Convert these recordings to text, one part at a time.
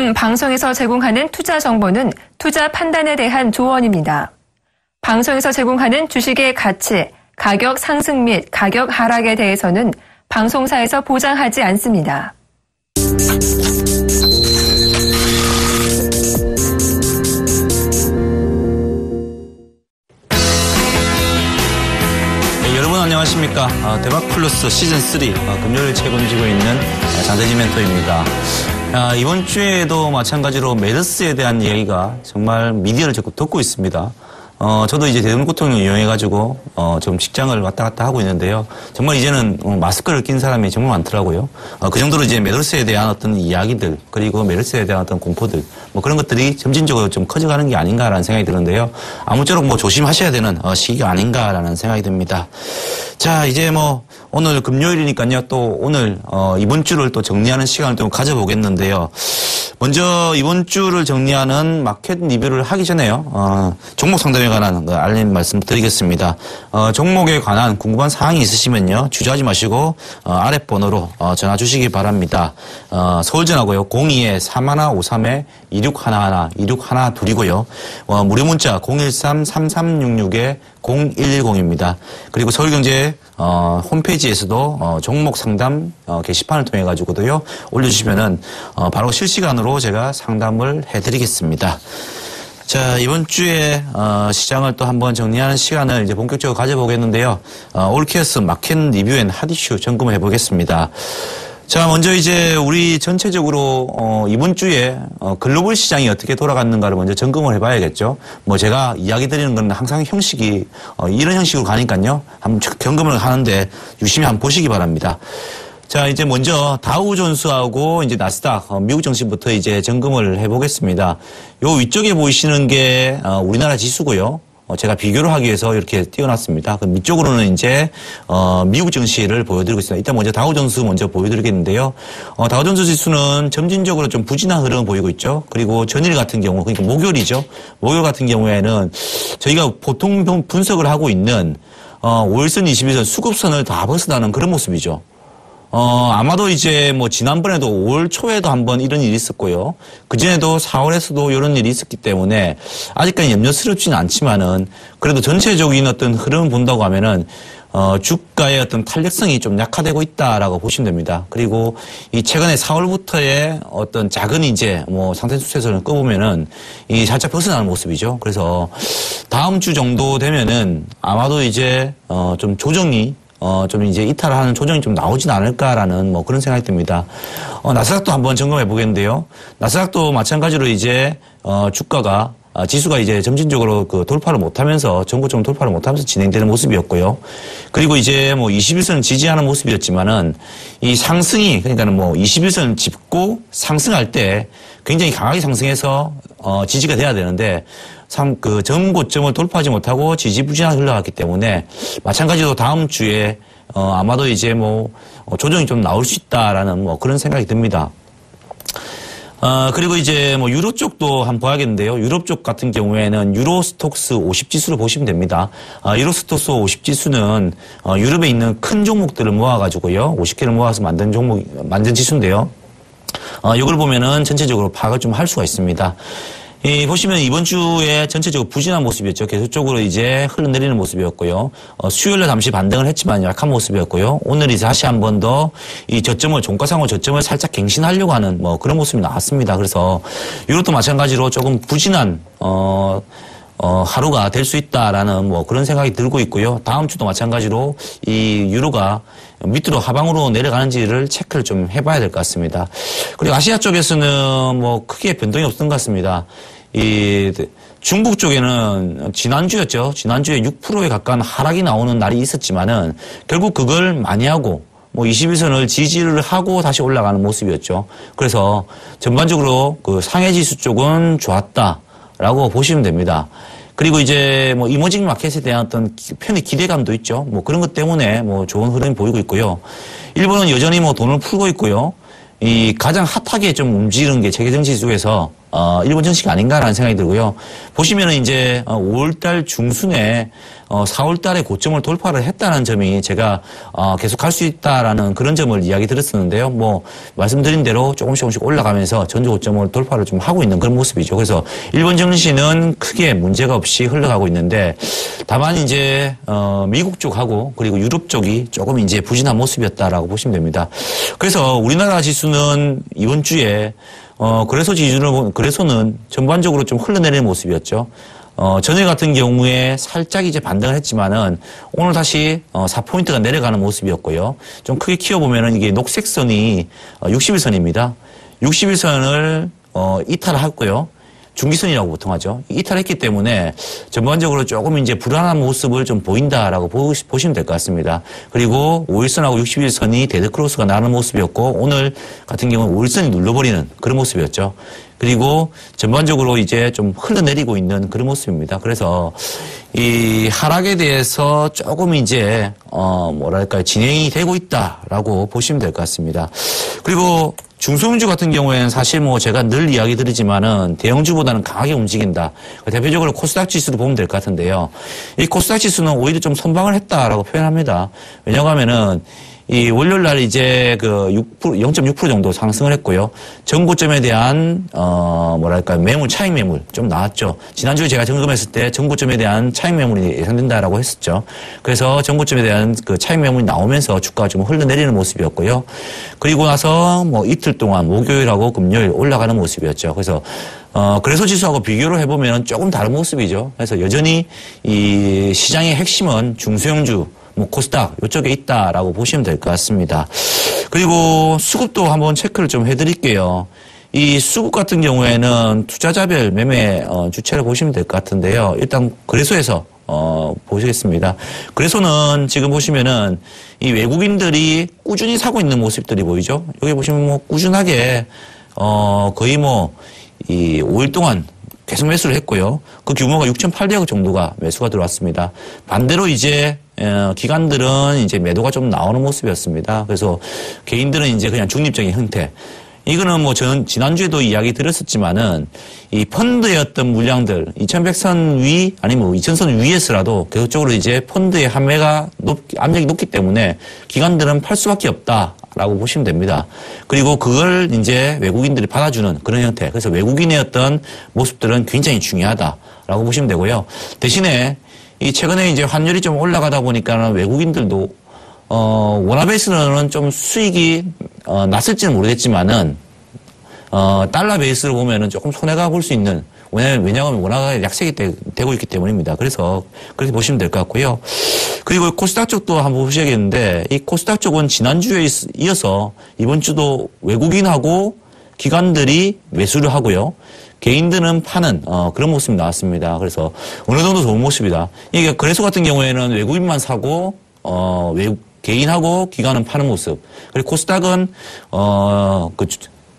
요즘 방송에서 제공하는 투자 정보는 투자 판단에 대한 조언입니다. 방송에서 제공하는 주식의 가치, 가격 상승 및 가격 하락에 대해서는 방송사에서 보장하지 않습니다. 여러분 안녕하십니까. 대박플러스 시즌3 금요일 책임지고 있는 장대진 멘토입니다. 이번 주에도 마찬가지로 메르스에 대한 이야기가 정말 미디어를 자꾸 듣고 있습니다. 저도 이제 대중교통을 이용해가지고, 좀 직장을 왔다 갔다 하고 있는데요. 정말 이제는 마스크를 낀 사람이 정말 많더라고요. 그 정도로 이제 메르스에 대한 어떤 이야기들, 그리고 메르스에 대한 어떤 공포들, 뭐 그런 것들이 점진적으로 좀 커져가는 게 아닌가라는 생각이 드는데요. 아무쪼록 뭐 조심하셔야 되는 시기가 아닌가라는 생각이 듭니다. 자, 이제 뭐, 오늘 금요일이니까요. 또 오늘, 이번 주를 또 정리하는 시간을 좀 가져보겠는데요. 먼저 이번 주를 정리하는 마켓 리뷰를 하기 전에요. 종목 상담에 관한 알림 말씀 드리겠습니다. 종목에 관한 궁금한 사항이 있으시면요. 주저하지 마시고 아래 번호로 전화 주시기 바랍니다. 서울전화고요. 02-3153-2611, 2612이고요. 무료 문자 013-3366-0110입니다. 그리고 서울경제 홈페이지에서도 종목 상담 게시판을 통해 가지고도요 올려주시면은 바로 실시간으로 제가 상담을 해드리겠습니다. 자, 이번 주에 시장을 또 한번 정리하는 시간을 이제 본격적으로 가져보겠는데요. 올케어스 마켓 리뷰 앤 핫 이슈 점검을 해보겠습니다. 자, 먼저 이제 우리 전체적으로 이번 주에 글로벌 시장이 어떻게 돌아갔는가를 먼저 점검을 해봐야겠죠. 뭐 제가 이야기 드리는 건 항상 형식이 이런 형식으로 가니까요. 한번 점검을 하는데 유심히 한번 보시기 바랍니다. 자, 이제 먼저 다우존스하고 이제 나스닥 미국 증시부터 이제 점검을 해보겠습니다. 요 위쪽에 보이시는 게 우리나라 지수고요. 제가 비교를 하기 위해서 이렇게 띄워놨습니다. 그럼 이쪽으로는 이제, 미국 증시를 보여드리고 있습니다. 일단 먼저 다우존스 먼저 보여드리겠는데요. 다우존스 지수는 점진적으로 좀 부진한 흐름을 보이고 있죠. 그리고 전일 같은 경우, 그러니까 목요일이죠. 목요일 같은 경우에는 저희가 보통 분석을 하고 있는, 5일선, 21선 수급선을 다 벗어나는 그런 모습이죠. 아마도 이제 뭐 지난번에도 5월 초에도 한번 이런 일이 있었고요. 그전에도 4월에서도 이런 일이 있었기 때문에 아직까지 염려스럽지는 않지만은 그래도 전체적인 어떤 흐름을 본다고 하면은 주가의 어떤 탄력성이 좀 약화되고 있다라고 보시면 됩니다. 그리고 이 최근에 4월부터의 어떤 작은 이제 뭐 상승 추세선을 꺼보면은 이 살짝 벗어나는 모습이죠. 그래서 다음 주 정도 되면은 아마도 이제 좀 조정이 좀 이제 이탈하는 조정이 좀 나오진 않을까라는 뭐 그런 생각이 듭니다. 나스닥도 한번 점검해 보겠는데요. 나스닥도 마찬가지로 이제, 주가가, 지수가 이제 점진적으로 그 돌파를 못하면서, 전고점 돌파를 못하면서 진행되는 모습이었고요. 그리고 이제 뭐 21선 지지하는 모습이었지만은 이 상승이, 그러니까는 뭐 21선 짚고 상승할 때 굉장히 강하게 상승해서, 지지가 돼야 되는데, 그 전고점을 돌파하지 못하고 지지부진하게 흘러갔기 때문에 마찬가지로 다음 주에 아마도 이제 뭐 조정이 좀 나올 수 있다라는 뭐 그런 생각이 듭니다. 그리고 이제 뭐 유로 쪽도 한번 봐야겠는데요. 유럽 쪽 같은 경우에는 유로스톡스 50 지수를 보시면 됩니다. 유로스톡스 50 지수는 유럽에 있는 큰 종목들을 모아가지고요. 50개를 모아서 만든 지수인데요. 이걸 보면은 전체적으로 파악을 좀 할 수가 있습니다. 보시면 이번 주에 전체적으로 부진한 모습이었죠. 계속적으로 이제 흘러내리는 모습이었고요. 수요일에 잠시 반등을 했지만 약한 모습이었고요. 오늘 이제 다시 한 번 더 이 저점을, 종가상으로 저점을 살짝 갱신하려고 하는 뭐 그런 모습이 나왔습니다. 그래서 유로도 마찬가지로 조금 부진한, 하루가 될 수 있다라는 뭐 그런 생각이 들고 있고요. 다음 주도 마찬가지로 이 유로가 밑으로 하방으로 내려가는지를 체크를 좀 해봐야 될 것 같습니다. 그리고 아시아 쪽에서는 뭐 크게 변동이 없던 것 같습니다. 이 중국 쪽에는 지난주였죠. 지난주에 6%에 가까운 하락이 나오는 날이 있었지만은 결국 그걸 많이 하고 뭐 21선을 지지를 하고 다시 올라가는 모습이었죠. 그래서 전반적으로 그 상해 지수 쪽은 좋았다라고 보시면 됩니다. 그리고 이제 뭐 이머징 마켓에 대한 어떤 편의 기대감도 있죠. 뭐 그런 것 때문에 뭐 좋은 흐름이 보이고 있고요. 일본은 여전히 뭐 돈을 풀고 있고요. 이 가장 핫하게 좀 움직이는 게 세계 정치 속에서 일본 정치가 아닌가라는 생각이 들고요. 보시면은 이제 5월달 중순에 4월 달에 고점을 돌파를 했다는 점이 제가 계속 갈 수 있다라는 그런 점을 이야기 드렸었는데요. 뭐 말씀드린 대로 조금씩 올라가면서 전주 고점을 돌파를 좀 하고 있는 그런 모습이죠. 그래서 일본 증시는 크게 문제가 없이 흘러가고 있는데 다만 이제 미국 쪽하고 그리고 유럽 쪽이 조금 이제 부진한 모습이었다라고 보시면 됩니다. 그래서 우리나라 지수는 이번 주에 거래소 기준으로 거래소는 전반적으로 좀 흘러내리는 모습이었죠. 전일 같은 경우에 살짝 이제 반등을 했지만은 오늘 다시 4포인트가 내려가는 모습이었고요. 좀 크게 키워보면은 이게 녹색 선이 60일선입니다. 60일선을 이탈했고요. 중기선이라고 보통 하죠. 이탈했기 때문에 전반적으로 조금 이제 불안한 모습을 좀 보인다라고 보시면 될 것 같습니다. 그리고 5일선하고 60일선이 데드크로스가 나는 모습이었고 오늘 같은 경우는 5일선이 눌러버리는 그런 모습이었죠. 그리고 전반적으로 이제 좀 흘러내리고 있는 그런 모습입니다. 그래서 이 하락에 대해서 조금 이제 뭐랄까요 진행이 되고 있다라고 보시면 될 것 같습니다. 그리고 중소형주 같은 경우에는 사실 뭐 제가 늘 이야기 드리지만은 대형주보다는 강하게 움직인다. 대표적으로 코스닥 지수도 보면 될 것 같은데요. 이 코스닥 지수는 오히려 좀 선방을 했다라고 표현합니다. 왜냐고 하면은 이 월요일 날 이제 그 0.6% 정도 상승을 했고요. 전고점에 대한 뭐랄까 매물 차익 매물 좀 나왔죠. 지난주에 제가 점검했을 때 전고점에 대한 차익 매물이 예상된다라고 했었죠. 그래서 전고점에 대한 그 차익 매물이 나오면서 주가가 좀 흘러내리는 모습이었고요. 그리고 나서 뭐 이틀 동안 목요일하고 금요일 올라가는 모습이었죠. 그래서 거래소 지수하고 비교를 해보면 조금 다른 모습이죠. 그래서 여전히 이 시장의 핵심은 중소형주 뭐 코스닥 이쪽에 있다라고 보시면 될 것 같습니다. 그리고 수급도 한번 체크를 좀 해드릴게요. 이 수급 같은 경우에는 투자자별 매매 주체를 보시면 될 것 같은데요. 일단 거래소에서 보시겠습니다. 거래소는 지금 보시면은 이 외국인들이 꾸준히 사고 있는 모습들이 보이죠. 여기 보시면 뭐 꾸준하게 거의 뭐 이 5일 동안 계속 매수를 했고요. 그 규모가 6,800억 정도가 매수가 들어왔습니다. 반대로 이제 기관들은 이제 매도가 좀 나오는 모습이었습니다. 그래서 개인들은 이제 그냥 중립적인 형태. 이거는 뭐 저는 지난주에도 이야기 드렸었지만은 이 펀드의 어떤 물량들 2100선 위 아니면 2000선 위에서라도 계속적으로 이제 펀드의 압력이 높기 때문에 기관들은 팔 수밖에 없다라고 보시면 됩니다. 그리고 그걸 이제 외국인들이 받아주는 그런 형태. 그래서 외국인의 어떤 모습들은 굉장히 중요하다라고 보시면 되고요. 대신에 이 최근에 이제 환율이 좀 올라가다 보니까 외국인들도 원화 베이스로는 좀 수익이 났을지는 모르겠지만은 달러 베이스로 보면은 조금 손해가 볼 수 있는 왜냐하면 원화가 약세가 되고 있기 때문입니다. 그래서 그렇게 보시면 될 것 같고요. 그리고 코스닥 쪽도 한번 보셔야겠는데 이 코스닥 쪽은 지난주에 이어서 이번 주도 외국인하고 기관들이 매수를 하고요. 개인들은 파는 그런 모습이 나왔습니다. 그래서 어느 정도 좋은 모습이다. 이게 거래소 같은 경우에는 외국인만 사고 개인하고 기관은 파는 모습. 그리고 코스닥은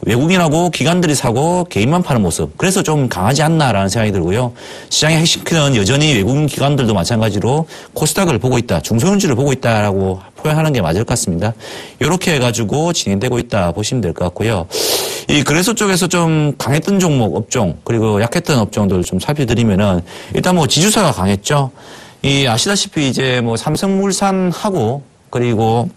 외국인하고 기관들이 사고 개인만 파는 모습. 그래서 좀 강하지 않나라는 생각이 들고요. 시장의 핵심은 여전히 외국인 기관들도 마찬가지로 코스닥을 보고 있다. 중소형주를 보고 있다라고 표현하는 게 맞을 것 같습니다. 이렇게 해가지고 진행되고 있다 보시면 될 것 같고요. 이 거래소 쪽에서 좀 강했던 종목 업종 그리고 약했던 업종들 좀 살펴드리면은 일단 뭐 지주사가 강했죠. 이 아시다시피 이제 뭐 삼성물산하고 그리고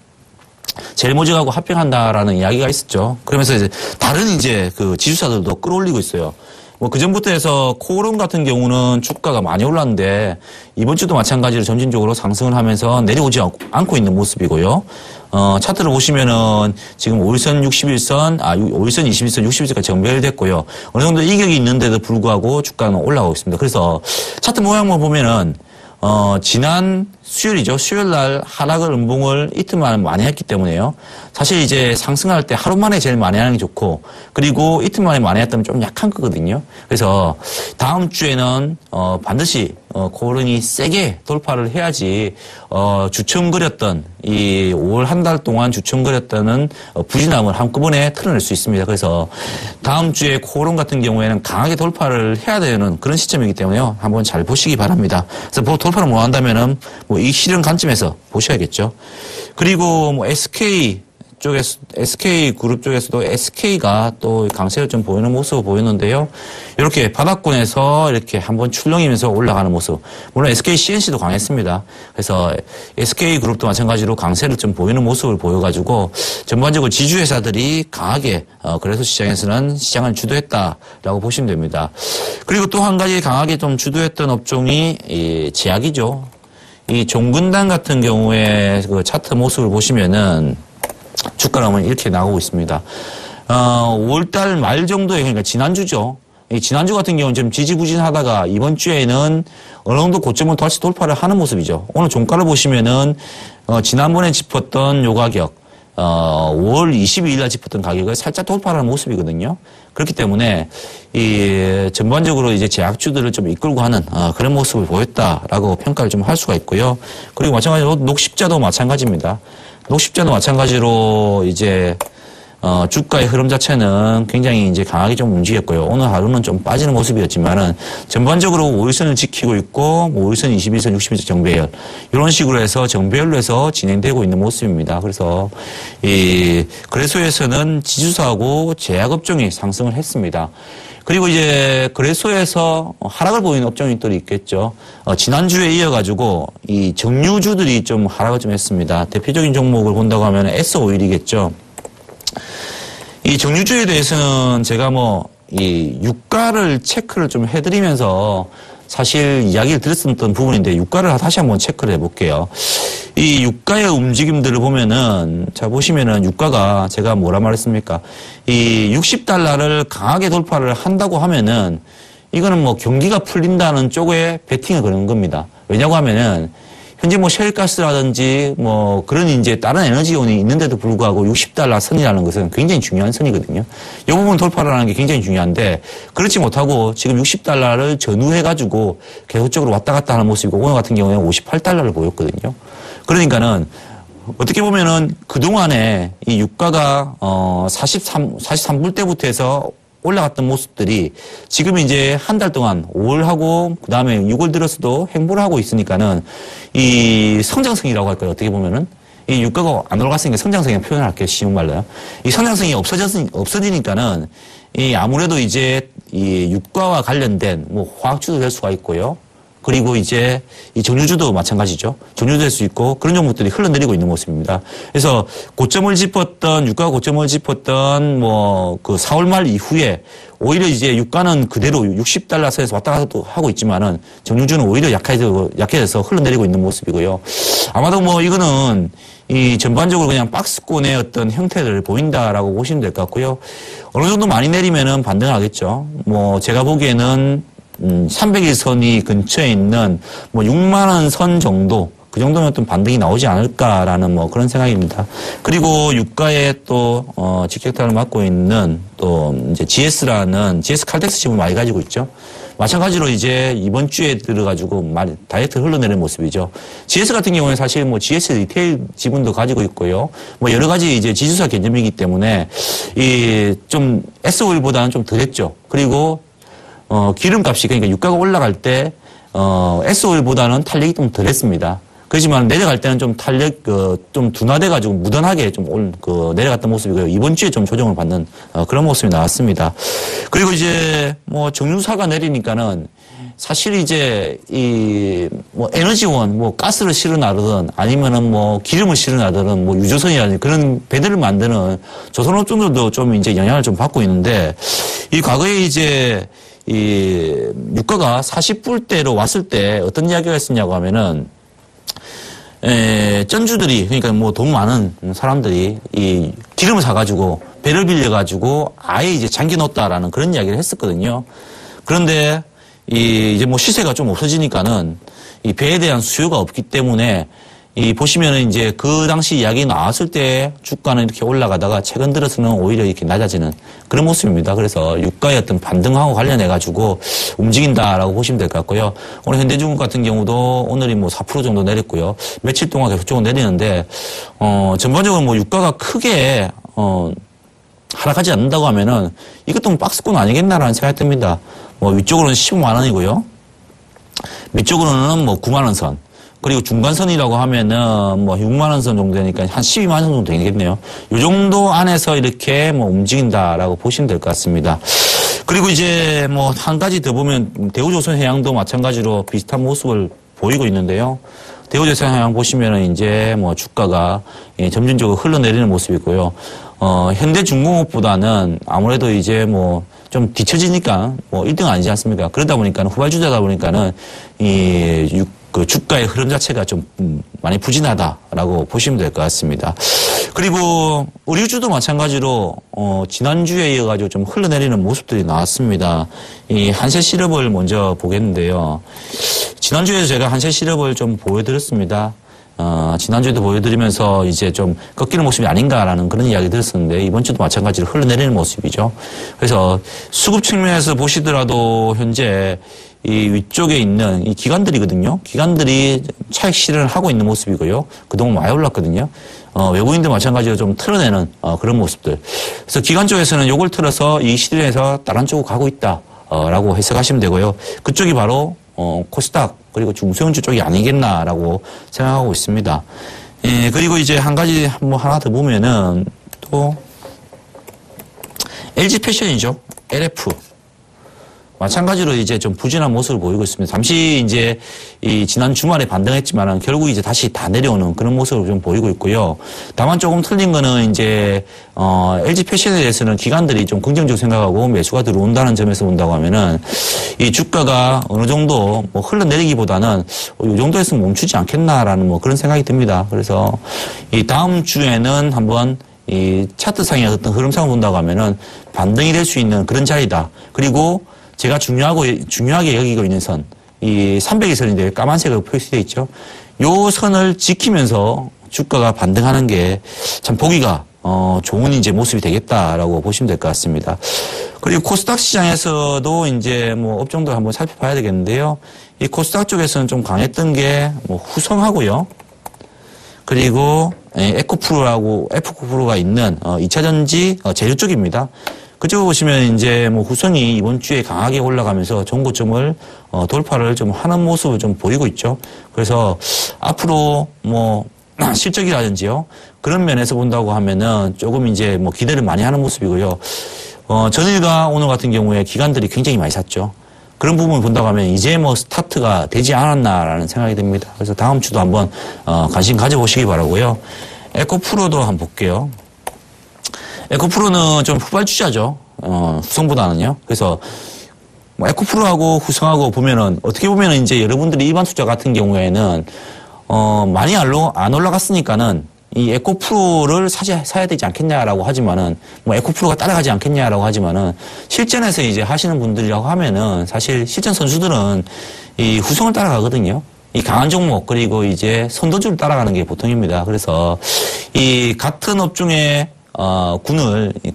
제일모직하고 합병한다라는 이야기가 있었죠. 그러면서 이제 다른 이제 그 지주사들도 끌어올리고 있어요. 뭐 그전부터 해서 코오롱 같은 경우는 주가가 많이 올랐는데 이번 주도 마찬가지로 점진적으로 상승을 하면서 내려오지 않고 있는 모습이고요. 차트를 보시면은 지금 5일선, 60일선, 5일선, 21선, 60일선까지 정배열됐고요. 어느 정도 이격이 있는데도 불구하고 주가는 올라가고 있습니다. 그래서 차트 모양만 보면은 지난 수요일이죠. 수요일 날 하락을 음봉을 이틀 만에 많이 했기 때문에요. 사실 이제 상승할 때 하루 만에 제일 많이 하는 게 좋고 그리고 이틀 만에 많이 했다면 좀 약한 거거든요. 그래서 다음 주에는 반드시 코오롱이 세게 돌파를 해야지 주춤거렸던 이 5월 한 달 동안 주춤거렸다는 부진함을 한꺼번에 털어낼 수 있습니다. 그래서 다음 주에 코오롱 같은 경우에는 강하게 돌파를 해야 되는 그런 시점이기 때문에요. 한번 잘 보시기 바랍니다. 그래서 돌파를 못 한다면은 뭐 이 실현 관점에서 보셔야겠죠. 그리고 뭐 SK 쪽에서, SK 그룹 쪽에서도 SK가 또 강세를 좀 보이는 모습을 보였는데요. 이렇게 바닥권에서 이렇게 한번 출렁이면서 올라가는 모습. 물론 SK CNC도 강했습니다. 그래서 SK 그룹도 마찬가지로 강세를 좀 보이는 모습을 보여가지고 전반적으로 지주회사들이 강하게 그래서 시장에서는 시장을 주도했다라고 보시면 됩니다. 그리고 또 한 가지 강하게 좀 주도했던 업종이 이 제약이죠. 이 종근당 같은 경우에 그 차트 모습을 보시면은 주가는 이렇게 나오고 있습니다. 5월달 말 정도에 그러니까 지난주죠. 이 지난주 같은 경우는 좀 지지부진하다가 이번 주에는 어느 정도 고점을 다시 돌파를 하는 모습이죠. 오늘 종가를 보시면은 지난번에 짚었던 요 가격 5월 22일 날 짚었던 가격을 살짝 돌파하는 모습이거든요. 그렇기 때문에 이 전반적으로 이제 제약주들을 좀 이끌고 하는 그런 모습을 보였다라고 평가를 좀 할 수가 있고요. 그리고 마찬가지로 녹십자도 마찬가지입니다. 녹십자도 마찬가지로 이제 주가의 흐름 자체는 굉장히 이제 강하게 좀 움직였고요. 오늘 하루는 좀 빠지는 모습이었지만은 전반적으로 5일선을 지키고 있고 5일선, 21선, 60일선 정배열 이런 식으로 해서 정배열로 해서 진행되고 있는 모습입니다. 그래서 이 거래소에서는 지주사하고 제약업종이 상승을 했습니다. 그리고 이제 거래소에서 하락을 보이는 업종이 또 있겠죠. 지난주에 이어가지고 이 정유주들이 좀 하락을 좀 했습니다. 대표적인 종목을 본다고 하면 S-오일이겠죠. 이 정유주에 대해서는 제가 이 유가를 체크를 좀 해드리면서 사실 이야기를 드렸었던 부분인데 유가를 다시 한번 체크를 해볼게요. 이 유가의 움직임들을 보면은 자 보시면은 유가가 제가 뭐라 말했습니까? 이 60달러를 강하게 돌파를 한다고 하면은 이거는 경기가 풀린다는 쪽에 베팅을 거는 겁니다. 왜냐고 하면은 현재 셰일가스라든지 그런 이제 다른 에너지원이 있는데도 불구하고 60달러 선이라는 것은 굉장히 중요한 선이거든요. 이 부분 돌파를 하는 게 굉장히 중요한데 그렇지 못하고 지금 60달러를 전후해가지고 계속적으로 왔다 갔다 하는 모습이고 오늘 같은 경우에는 58달러를 보였거든요. 그러니까는 어떻게 보면은 그동안에 이 유가가 43불 때부터 해서 올라갔던 모습들이 지금 이제 한 달 동안 5월하고 그 다음에 6월 들어서도 행보를 하고 있으니까는 이 성장성이라고 할까요? 어떻게 보면은 이 유가가 안 올라갔으니까 성장성이 표현을 할게요. 쉬운 말로요. 이 성장성이 없어지니까는 이 아무래도 이제 이 유가와 관련된 화학주도 될 수가 있고요. 그리고 이제 이 정유주도 마찬가지죠. 정유도 될 수 있고 그런 종목들이 흘러내리고 있는 모습입니다. 그래서 유가 고점을 짚었던 그 4월 말 이후에 오히려 이제 유가는 그대로 60달러 선에서 왔다 갔다 하고 있지만은 정유주는 오히려 약해져서 흘러내리고 있는 모습이고요. 아마도 이거는 이 전반적으로 그냥 박스권의 어떤 형태를 보인다라고 보시면 될 것 같고요. 어느 정도 많이 내리면은 반등하겠죠. 제가 보기에는 300일선이 근처에 있는 6만원 선 정도 그 정도면 어떤 반등이 나오지 않을까라는 그런 생각입니다. 그리고 유가에 또 직격탄을 맞고 있는 또 이제 GS라는 GS 칼텍스 지분을 많이 가지고 있죠. 마찬가지로 이제 이번 주에 들어가지고 많이 다이렉트 흘러내리는 모습이죠. GS 같은 경우는 사실 GS 리테일 지분도 가지고 있고요. 여러 가지 이제 지주사 개념이기 때문에 이 좀 S-오일보다는 좀 덜했죠. 그리고 기름값이 그러니까 유가가 올라갈 때 S-오일보다는 탄력이 좀 덜했습니다. 그렇지만 내려갈 때는 좀 탄력 좀 둔화돼가지고 무던하게 좀 내려갔던 모습이고요. 이번 주에 좀 조정을 받는 그런 모습이 나왔습니다. 그리고 이제 정유사가 내리니까는 사실 이제 이 에너지원 가스를 실어 나르든 아니면은 기름을 실어 나르든 유조선이라든지 그런 배들을 만드는 조선업종들도 좀 이제 영향을 좀 받고 있는데 이 과거에 이제 이 유가가 40불대로 왔을 때 어떤 이야기가 있었냐고 하면은 쩐주들이 그러니까 돈 많은 사람들이 이 기름을 사가지고 배를 빌려가지고 아예 이제 잠겨 놓았다라는 그런 이야기를 했었거든요. 그런데 이제 시세가 좀 없어지니까는 이 배에 대한 수요가 없기 때문에 이 보시면은 이제 그 당시 이야기 나왔을 때 주가는 이렇게 올라가다가 최근 들어서는 오히려 이렇게 낮아지는 그런 모습입니다. 그래서 유가의 어떤 반등하고 관련해 가지고 움직인다라고 보시면 될 것 같고요. 오늘 현대중국 같은 경우도 오늘이 4% 정도 내렸고요. 며칠 동안 계속적으로 내리는데 전반적으로 유가가 크게 하락하지 않는다고 하면은 이것도 박스권 아니겠나라는 생각이 듭니다. 위쪽으로는 15만 원이고요. 밑쪽으로는 9만 원 선. 그리고 중간선이라고 하면은 뭐 6만 원 선 정도 되니까 한 12만 원 정도 되겠네요. 이 정도 안에서 이렇게 뭐 움직인다라고 보시면 될 것 같습니다. 그리고 이제 뭐 한 가지 더 보면 대우조선해양도 마찬가지로 비슷한 모습을 보이고 있는데요. 대우조선해양 보시면은 이제 뭐 주가가 점진적으로 흘러내리는 모습이고요. 현대중공업보다는 아무래도 이제 뭐 좀 뒤처지니까 뭐 1등 아니지 않습니까? 그러다 보니까는 후발주자다 보니까는 그 주가의 흐름 자체가 좀 많이 부진하다라고 보시면 될 것 같습니다. 그리고 의류주도 마찬가지로 지난주에 이어가지고 좀 흘러내리는 모습들이 나왔습니다. 이 한세 시럽을 먼저 보겠는데요. 지난주에 제가 한세 시럽을 좀 보여드렸습니다. 지난주에도 보여드리면서 이제 좀 꺾이는 모습이 아닌가라는 그런 이야기 들었었는데 이번 주도 마찬가지로 흘러내리는 모습이죠. 그래서 수급 측면에서 보시더라도 현재 이 위쪽에 있는 이 기관들이거든요. 기관들이 차익 실현을 하고 있는 모습이고요. 그동안 많이 올랐거든요. 외국인들 마찬가지로 좀 틀어내는 그런 모습들. 그래서 기관 쪽에서는 요걸 틀어서 이 시대에서 다른 쪽으로 가고 있다라고 해석하시면 되고요. 그쪽이 바로 코스닥 그리고 중소형주 쪽이 아니겠나라고 생각하고 있습니다. 예, 그리고 이제 한 가지 뭐 하나 더 보면은 또 LG 패션이죠. LF. 마찬가지로 이제 좀 부진한 모습을 보이고 있습니다. 잠시 이제 이 지난 주말에 반등했지만은 결국 이제 다시 다 내려오는 그런 모습을 좀 보이고 있고요. 다만 조금 틀린 거는 이제 LG 패션에 대해서는 기관들이 좀 긍정적으로 생각하고 매수가 들어온다는 점에서 본다고 하면은 이 주가가 어느 정도 뭐 흘러내리기보다는 이 정도에서 멈추지 않겠나라는 뭐 그런 생각이 듭니다. 그래서 이 다음 주에는 한번 이 차트상의 어떤 흐름상을 본다고 하면은 반등이 될 수 있는 그런 자리다. 그리고 제가 중요하게 여기고 있는 선, 이 300의 선인데 까만색으로 표시되어 있죠. 요 선을 지키면서 주가가 반등하는 게 참 보기가 좋은 이제 모습이 되겠다라고 보시면 될 것 같습니다. 그리고 코스닥 시장에서도 이제 뭐 업종들 한번 살펴봐야 되겠는데요. 이 코스닥 쪽에서는 좀 강했던 게 뭐 후성하고요. 그리고 에코프로가 있는 2차전지 재료 쪽입니다. 그쪽을 보시면 이제 뭐 후성이 이번 주에 강하게 올라가면서 전고점을 돌파를 좀 하는 모습을 좀 보이고 있죠. 그래서 앞으로 뭐 실적이라든지요. 그런 면에서 본다고 하면은 조금 이제 뭐 기대를 많이 하는 모습이고요. 전일과 오늘 같은 경우에 기관들이 굉장히 많이 샀죠. 그런 부분을 본다고 하면 이제 뭐 스타트가 되지 않았나라는 생각이 듭니다. 그래서 다음 주도 한번 관심 가져보시기 바라고요. 에코프로도 한번 볼게요. 에코프로는 좀 후발주자죠. 후성보다는요. 그래서 뭐 에코프로하고 후성하고 보면은 어떻게 보면은 이제 여러분들이 일반 투자 같은 경우에는 많이 안 올라갔으니까는 이 에코프로를 사야 되지 않겠냐라고 하지만은 뭐 에코프로가 따라가지 않겠냐라고 하지만은 실전에서 이제 하시는 분들이라고 하면은 사실 실전 선수들은 이 후성을 따라가거든요. 이 강한 종목 그리고 이제 선도주를 따라가는 게 보통입니다. 그래서 이 같은 업종에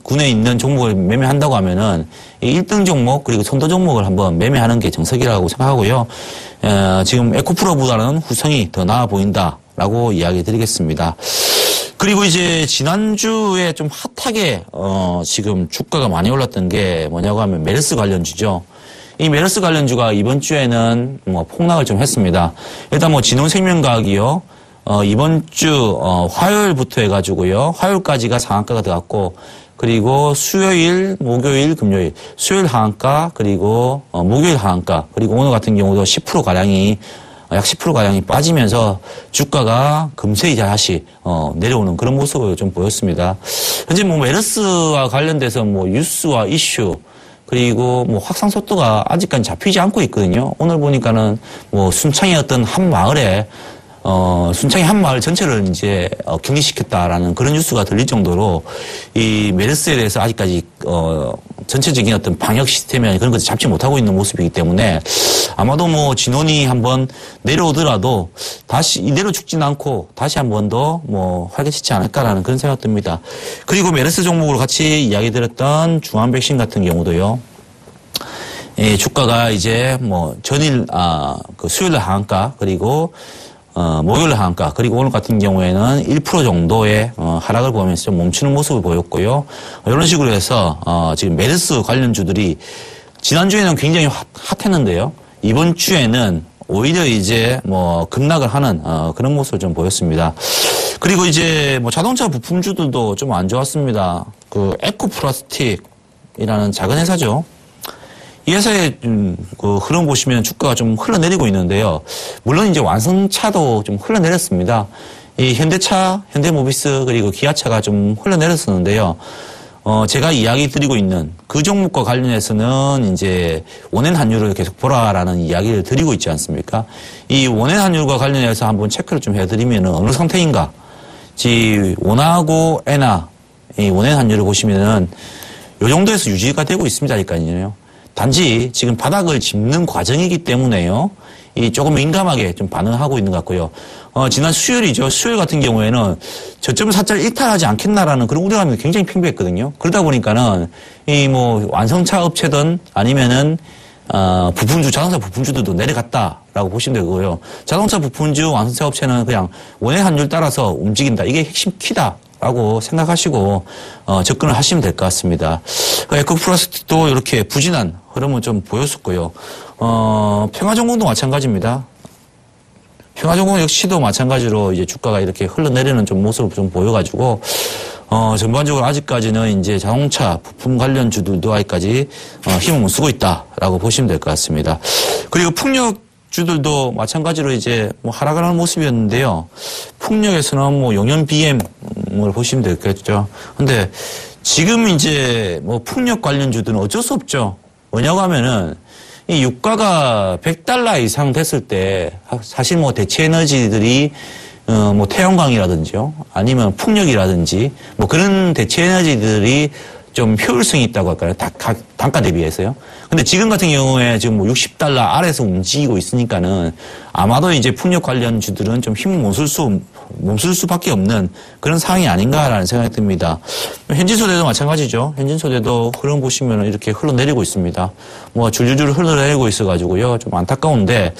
군에 있는 종목을 매매한다고 하면은 이 1등 종목 그리고 선도 종목을 한번 매매하는 게 정석이라고 생각하고요. 지금 에코프로보다는 후성이 더 나아 보인다라고 이야기 드리겠습니다. 그리고 이제 지난주에 좀 핫하게 지금 주가가 많이 올랐던 게 뭐냐고 하면 메르스 관련주죠. 이 메르스 관련주가 이번 주에는 뭐 폭락을 좀 했습니다. 일단 뭐 진홍생명과학이요. 이번 주 화요일부터 해가지고요. 화요일까지가 상한가가 들어갔고 그리고 수요일, 목요일, 금요일 수요일 하한가 그리고 목요일 하한가 그리고 오늘 같은 경우도 10%가량이 약 10%가량이 빠지면서 주가가 금세 다시 내려오는 그런 모습을 좀 보였습니다. 현재 뭐 메르스와 관련돼서 뭐 뉴스와 이슈 그리고 뭐 확산 속도가 아직까지 잡히지 않고 있거든요. 오늘 보니까는 뭐 순창의 어떤 한 마을에 순창의 한 마을 전체를 이제 격리시켰다라는 그런 뉴스가 들릴 정도로 이 메르스에 대해서 아직까지 전체적인 어떤 방역 시스템이나 그런 것을 잡지 못하고 있는 모습이기 때문에 아마도 뭐 진원이 한번 내려오더라도 다시 이대로 죽지는 않고 다시 한 번 더 뭐 활개치지 않을까라는 그런 생각 듭니다. 그리고 메르스 종목으로 같이 이야기 드렸던 중앙백신 같은 경우도요. 예, 주가가 이제 뭐 전일 그 수요일 하한가 그리고 목요일 하한가 그리고 오늘 같은 경우에는 1% 정도의 하락을 보면서 좀 멈추는 모습을 보였고요. 이런 식으로 해서 지금 메르스 관련주들이 지난주에는 굉장히 핫했는데요. 이번 주에는 오히려 이제 뭐 급락을 하는 그런 모습을 좀 보였습니다. 그리고 이제 뭐 자동차 부품주들도 좀 안 좋았습니다. 그 에코플라스틱이라는 작은 회사죠. 이 회사의 그 흐름 보시면 주가가 좀 흘러내리고 있는데요. 물론 이제 완성차도 좀 흘러내렸습니다. 이 현대차, 현대모비스 그리고 기아차가 좀 흘러내렸었는데요. 제가 이야기 드리고 있는 그 종목과 관련해서는 이제 원엔 환율을 계속 보라라는 이야기를 드리고 있지 않습니까? 이 원엔 환율과 관련해서 한번 체크를 좀 해드리면 어느 상태인가? 원화하고 엔화, 이 원엔 환율을 보시면은 요 정도에서 유지가 되고 있습니다니까요. 단지 지금 바닥을 짚는 과정이기 때문에요. 이 조금 민감하게 좀 반응하고 있는 것 같고요. 지난 수요일이죠. 수요일 같은 경우에는 저점을 살짝 일탈하지 않겠나라는 그런 우려감이 굉장히 팽배했거든요. 그러다 보니까는 이 뭐 완성차 업체든 아니면은 부품주, 자동차 부품주들도 내려갔다라고 보시면 되고요. 자동차 부품주, 완성차 업체는 그냥 원의 환율 따라서 움직인다. 이게 핵심 키다라고 생각하시고 접근을 하시면 될 것 같습니다. 에코플라스틱도 이렇게 부진한 흐름을 좀 보였었고요. 평화전공도 마찬가지입니다. 평화전공 역시도 마찬가지로 이제 주가가 이렇게 흘러내리는 좀 모습을 좀 보여가지고, 전반적으로 아직까지는 이제 자동차 부품 관련주들도 아직까지 힘을 못 쓰고 있다라고 보시면 될 것 같습니다. 그리고 풍력주들도 마찬가지로 이제 뭐 하락하는 모습이었는데요. 풍력에서는 뭐 용연 BM을 보시면 되겠죠. 근데 지금 이제 뭐 풍력 관련주들은 어쩔 수 없죠. 뭐냐고 하면은 이 유가가 $100 이상 됐을 때 사실 뭐 대체 에너지들이 뭐 태양광이라든지요, 아니면 풍력이라든지 뭐 그런 대체 에너지들이 좀 효율성이 있다고 할까요? 단가 대비해서요. 근데 지금 같은 경우에 지금 뭐 $60 아래에서 움직이고 있으니까는 아마도 이제 풍력 관련주들은 좀 힘을 못 쓸 수밖에 없는 그런 상황이 아닌가라는 생각이 듭니다. 현진소재도 마찬가지죠. 현진소재도 흐름 보시면 이렇게 흘러내리고 있습니다. 뭐 줄줄줄 흘러내리고 있어가지고요. 좀 안타까운데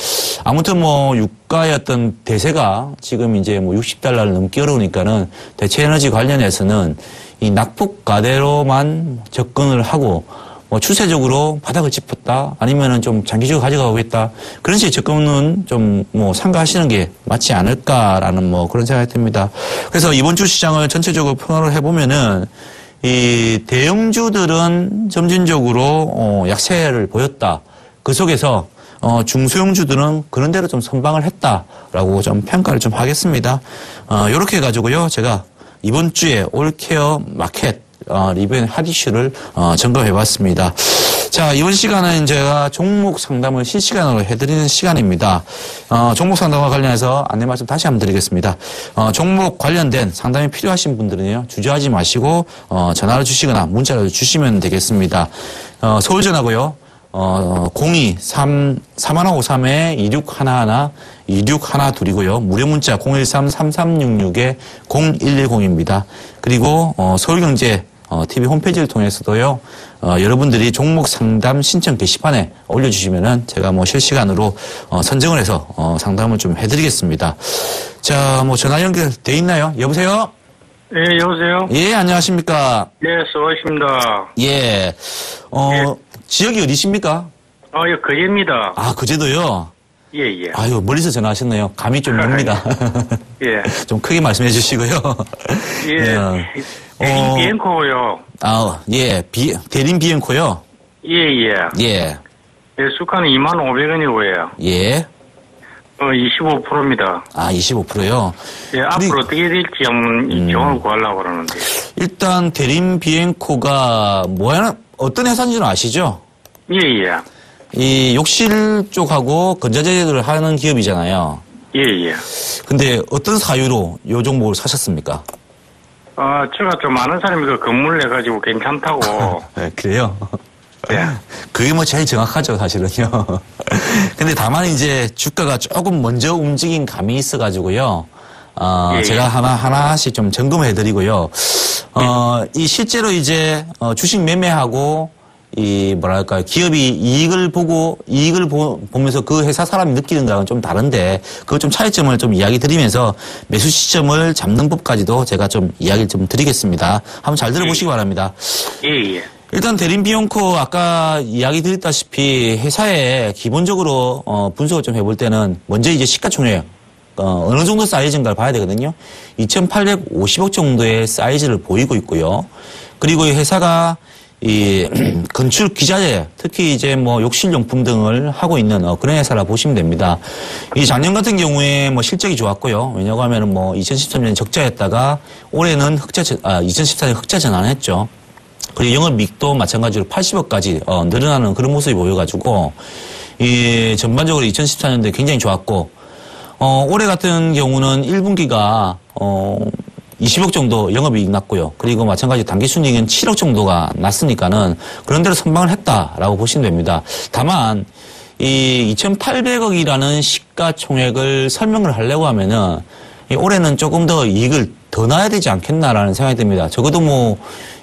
아무튼 뭐 유가의 어떤 대세가 지금 이제 뭐 $60를 넘기 어려우니까는 대체 에너지 관련해서는 이 낙폭가대로만 접근을 하고 뭐 추세적으로 바닥을 짚었다 아니면은 좀 장기적으로 가져가겠다 그런 식의 접근은 좀 뭐 삼가하시는 게 맞지 않을까라는 뭐 그런 생각이 듭니다. 그래서 이번 주 시장을 전체적으로 평가를 해보면은 이 대형주들은 점진적으로 약세를 보였다. 그 속에서 중소형주들은 그런 대로 좀 선방을 했다라고 좀 평가를 좀 하겠습니다. 요렇게 해가지고요 제가 이번 주에 올케어 마켓 리뷰 앤 핫이슈를 점검해봤습니다. 자, 이번 시간은 제가 종목 상담을 실시간으로 해드리는 시간입니다. 종목 상담과 관련해서 안내 말씀 다시 한번 드리겠습니다. 종목 관련된 상담이 필요하신 분들은요, 주저하지 마시고 전화를 주시거나 문자를 주시면 되겠습니다. 서울 전화고요. 02-3153-2611-2612이고요. 무료 문자 013-3366-0110입니다. 그리고 서울경제 TV 홈페이지를 통해서도요. 여러분들이 종목 상담 신청 게시판에 올려주시면은 제가 뭐 실시간으로 선정을 해서 상담을 좀 해드리겠습니다. 자, 뭐 전화 연결돼 있나요? 여보세요? 예, 여보세요? 예, 안녕하십니까? 네, 수고하십니다. 예. 지역이 어디십니까? 예, 거제입니다. 아, 거제도요? 예, 예. 아유, 멀리서 전화하셨네요. 감이 좀 옵니다. 예. 좀 크게 말씀해 주시고요. 예. 대림 비엔코요. 예. 대림 비엔코요? 예, 예. 예. 예, 수가는 25,500원이고요. 예. 25%입니다. 아, 25%요? 예, 앞으로 어떻게 될지 한번 경험을 구하려고 그러는데. 일단, 대림 비엔코가 어떤 회사인지는 아시죠? 예, 예. 이 욕실 쪽하고 건자재를 하는 기업이잖아요. 예, 예. 근데 어떤 사유로 요 종목을 사셨습니까? 제가 좀 아는 사람이 그 건물을 해가지고 괜찮다고. 네, 그래요? 예. 그게 뭐 제일 정확하죠, 사실은요. 근데 다만 이제 주가가 조금 먼저 움직인 감이 있어가지고요. 예, 제가 하나씩 좀 점검해 드리고요. 이 실제로 이제 주식 매매하고 기업이 이익을 보면서 그 회사 사람이 느끼는 거랑은 좀 다른데, 그거 좀 차이점을 좀 이야기 드리면서 매수 시점을 잡는 법까지도 제가 좀 이야기를 좀 드리겠습니다. 한번 잘 들어보시기 바랍니다. 예, 예. 일단 대림비용코 아까 이야기 드렸다시피 회사에 기본적으로 분석을 좀 해볼 때는 먼저 이제 시가총액 어느 정도 사이즈인가를 봐야 되거든요. 2,850억 정도의 사이즈를 보이고 있고요. 그리고 이 회사가 이 건축 기자재, 특히 이제 뭐 욕실용품 등을 하고 있는 그런 회사라 보시면 됩니다. 이 작년 같은 경우에 뭐 실적이 좋았고요. 왜냐고 하면은 뭐 2013년 적자였다가 올해는 2014년 흑자 전환했죠. 그리고 영업이익도 마찬가지로 80억까지 늘어나는 그런 모습이 보여가지고 이 전반적으로 2014년도에 굉장히 좋았고 올해 같은 경우는 1분기가 20억 정도 영업이익 났고요. 그리고 마찬가지 당기순이익은 7억 정도가 났으니까는 그런 대로 선방을 했다라고 보시면 됩니다. 다만 이 2,800억이라는 시가총액을 설명을 하려고 하면은 올해는 조금 더 이익을 더 나야 되지 않겠나라는 생각이 듭니다. 적어도 뭐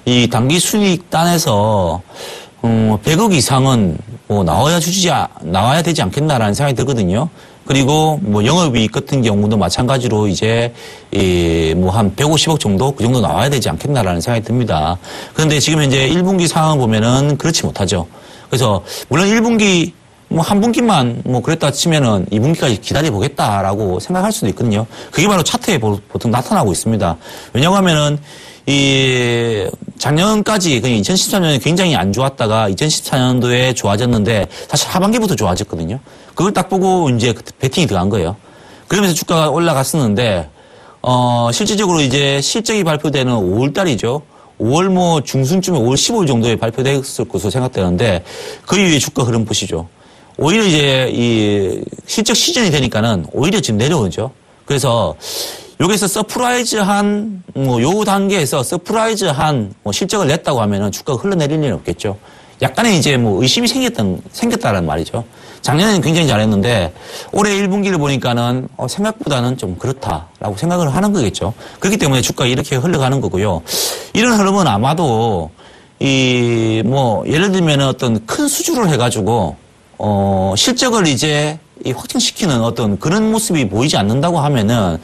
이 당기순이익 단에서 100억 이상은 뭐 나와야 되지 않겠나라는 생각이 들거든요. 그리고 뭐 영업이익 같은 경우도 마찬가지로 이제 뭐 한 150억 정도 그 정도 나와야 되지 않겠나라는 생각이 듭니다. 그런데 지금 현재 1분기 상황을 보면은 그렇지 못하죠. 그래서 물론 1분기 뭐 한 분기만 뭐 그랬다 치면은 2분기까지 기다려 보겠다라고 생각할 수도 있거든요. 그게 바로 차트에 보통 나타나고 있습니다. 왜냐고 하면은 이 작년까지 그냥 2013년에 굉장히 안 좋았다가 2014년도에 좋아졌는데 사실 하반기부터 좋아졌거든요. 그걸 딱 보고 이제 베팅이 들어간 거예요. 그러면서 주가가 올라갔었는데 실질적으로 이제 실적이 발표되는 5월 달이죠. 5월 뭐 중순쯤에 5월 15일 정도에 발표됐을 것으로 생각되는데 그 이후에 주가 흐름 보시죠. 오히려 이제 이 실적 시즌이 되니까는 오히려 지금 내려오죠. 그래서 여기서 서프라이즈한 요 단계에서 서프라이즈한 실적을 냈다고 하면은 주가가 흘러내릴 일은 없겠죠. 약간의 이제 뭐 의심이 생겼다라는 말이죠. 작년에는 굉장히 잘했는데 올해 1분기를 보니까는 생각보다는 좀 그렇다라고 생각을 하는 거겠죠. 그렇기 때문에 주가가 이렇게 흘러가는 거고요. 이런 흐름은 아마도 이 뭐 예를 들면은 어떤 큰 수주를 해가지고 실적을 이제 확정시키는 어떤 그런 모습이 보이지 않는다고 하면은